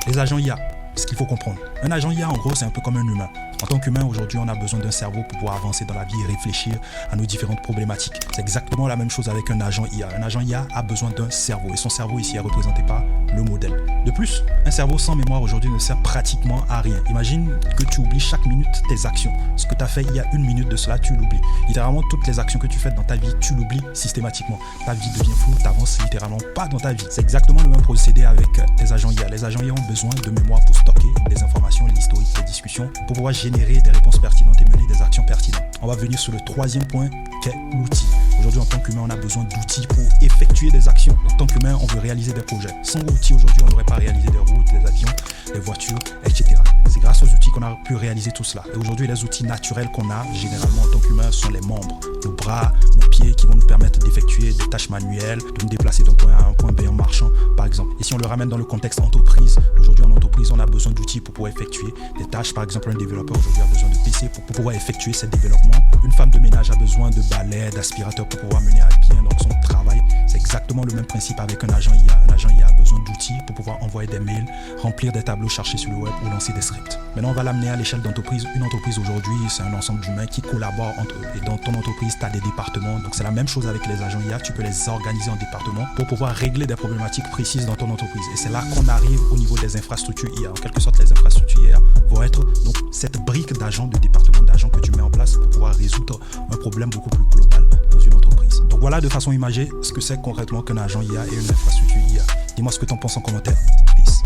Les agents IA, ce qu'il faut comprendre. Un agent IA, en gros, c'est un peu comme un humain. En tant qu'humain, aujourd'hui, on a besoin d'un cerveau pour pouvoir avancer dans la vie et réfléchir à nos différentes problématiques. C'est exactement la même chose avec un agent IA. Un agent IA a besoin d'un cerveau et son cerveau ici est représenté par le modèle. De plus, un cerveau sans mémoire aujourd'hui ne sert pratiquement à rien. Imagine que tu oublies chaque minute tes actions. Ce que tu as fait il y a une minute de cela, tu l'oublies. Littéralement, toutes les actions que tu fais dans ta vie, tu l'oublies systématiquement. Ta vie devient floue, tu n'avances littéralement pas dans ta vie. C'est exactement le même procédé avec les agents IA. Les agents IA ont besoin de mémoire pour stocker des informations, l'historique, les discussions, pour pouvoir générer des réponses pertinentes et mener des actions pertinentes. On va venir sur le troisième point qu'est l'outil. Aujourd'hui, en tant qu'humain, on a besoin d'outils pour effectuer des actions. En tant qu'humain, on veut réaliser des projets. Sans outils, aujourd'hui, on n'aurait pas réalisé des routes, des avions, des voitures, etc. C'est grâce aux outils qu'on a pu réaliser tout cela. Et aujourd'hui, les outils naturels qu'on a, généralement en tant qu'humain, sont les membres, nos bras, nos pieds, qui vont nous permettre d'effectuer des tâches manuelles, de nous déplacer d'un point A à un point B en marchant, par exemple. Et si on le ramène dans le contexte entreprise, aujourd'hui en entreprise, on a besoin d'outils pour pouvoir effectuer des tâches. Par exemple, un développeur aujourd'hui a besoin de PC pour pouvoir effectuer ses développements. Une femme de ménage a besoin de balais, d'aspirateurs pour pouvoir mener à bien donc son travail. C'est exactement le même principe avec un agent IA. Un agent IA a besoin d'outils pour pouvoir envoyer des mails, remplir des tableaux chargés sur le web ou lancer des scripts. Maintenant, on va l'amener à l'échelle d'entreprise. Une entreprise aujourd'hui, c'est un ensemble d'humains qui collaborent entre eux. Et dans ton entreprise, tu as des départements. Donc, c'est la même chose avec les agents IA. Tu peux les organiser en départements pour pouvoir régler des problématiques précises dans ton entreprise. Et c'est là qu'on arrive au niveau des infrastructures IA. En quelque sorte, les infrastructures IA vont être donc cette brique d'agents, de département d'agents que tu mets en place pour pouvoir résoudre un problème beaucoup plus global dans une entreprise. Donc voilà de façon imagée ce que c'est concrètement qu'un agent IA et une infrastructure IA. Dis-moi ce que tu en penses en commentaire. Peace.